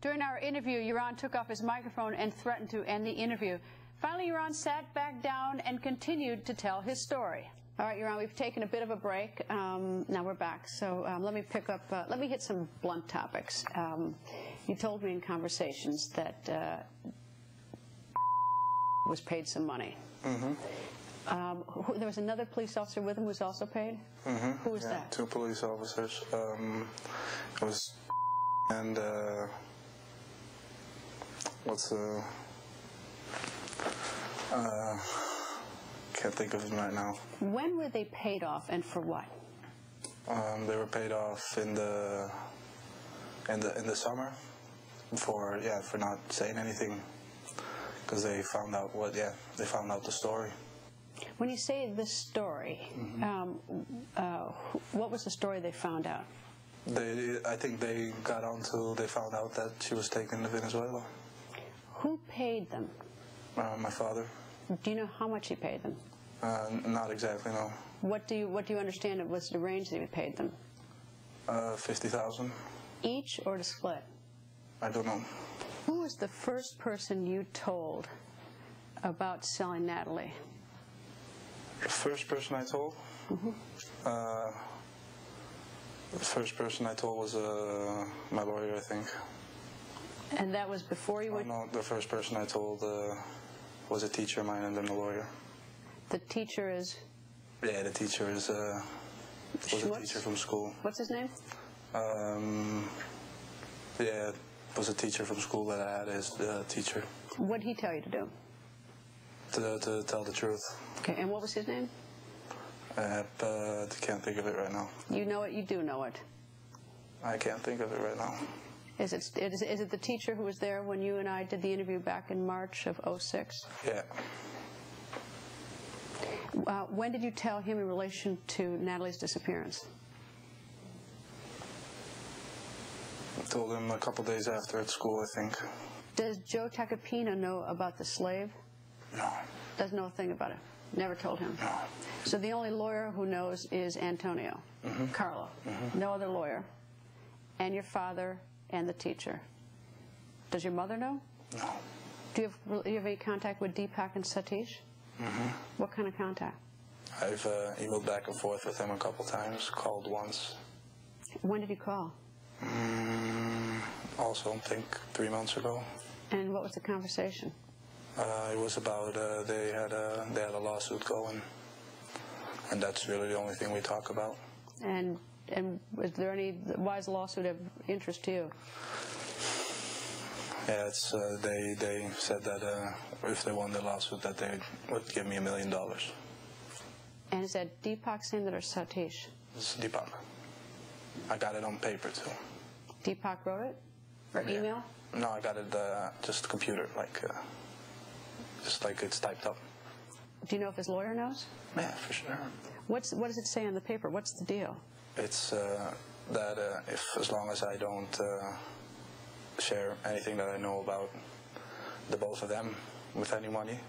During our interview, Joran took off his microphone and threatened to end the interview. Finally, Joran sat back down and continued to tell his story. All right, Joran, we've taken a bit of a break. Now we're back. So let me pick up, let me hit some blunt topics. You told me in conversations that was paid some money. There was another police officer with him who was also paid? Who was that? 2 police officers. It was and what's can't think of him right now. When were they paid off and for what? They were paid off in the summer for not saying anything because they found out they found out the story. When you say the story, what was the story they found out? I think they got onto, they found out that she was taken to Venezuela. Who paid them? My father. Do you know how much he paid them? Not exactly, no. What do you understand was the range that he paid them? 50,000. Each or to split? I don't know. Who was the first person you told about selling Natalie? The first person I told? The first person I told was my lawyer, I think. And that was before you went? No, the first person I told was a teacher of mine and then a lawyer. The teacher is? Yeah, the teacher was a teacher from school. What's his name? Yeah, was a teacher from school that I had as the teacher. What did he tell you to do? To tell the truth. Okay, and what was his name? I can't think of it right now. You know it? You do know it? I can't think of it right now. Is it the teacher who was there when you and I did the interview back in March of '06? Yeah. When did you tell him in relation to Natalie's disappearance? I told him a couple days after at school, I think. Does Joe Tacopina know about the slave? No. Doesn't know a thing about it? Never told him? No. So the only lawyer who knows is Antonio, Carlo. No other lawyer. And your father and the teacher. Does your mother know? No. Do you have any contact with Deepak and Satish? What kind of contact? I've emailed back and forth with him a couple times, called once. When did you call? Also, I think 3 months ago. And what was the conversation? It was about they had a lawsuit going, and that's really the only thing we talk about. And is there any? Why is the lawsuit of interest to you? Yeah, it's they said that if they won the lawsuit, that they would give me $1 million. And is that Deepak's name or Satish? It's Deepak. I got it on paper too. Deepak wrote it, or email? No, I got it just computer, just like it's typed up. Do you know if his lawyer knows? Yeah, for sure. What does it say on the paper? What's the deal? It's that as long as I don't share anything that I know about the both of them with any money,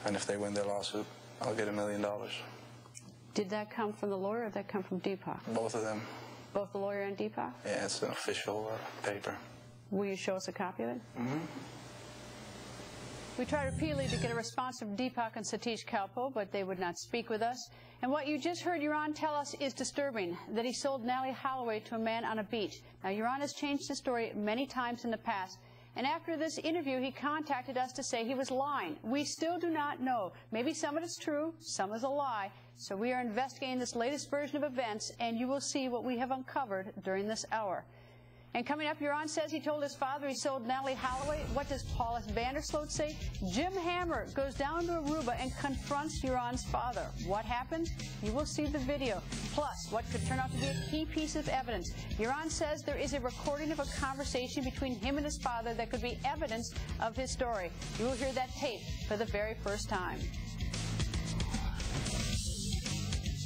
and if they win their lawsuit, I'll get $1 million. Did that come from the lawyer or did that come from Deepak? Both of them. Both the lawyer and Deepak? Yeah, it's an official paper. Will you show us a copy of it? We tried repeatedly to get a response from Deepak and Satish Kalpo, but they would not speak with us. And what you just heard Joran tell us is disturbing, that he sold Natalie Holloway to a man on a beach. Now, Joran has changed his story many times in the past, and after this interview, he contacted us to say he was lying. We still do not know. Maybe some of it is true, some is a lie. So we are investigating this latest version of events, and you will see what we have uncovered during this hour. And coming up, Joran says he told his father he sold Natalie Holloway. What does Paulus Vandersloot say? Jim Hammer goes down to Aruba and confronts Joran's father. What happened? You will see the video. Plus, what could turn out to be a key piece of evidence. Joran says there is a recording of a conversation between him and his father that could be evidence of his story. You will hear that tape for the very first time.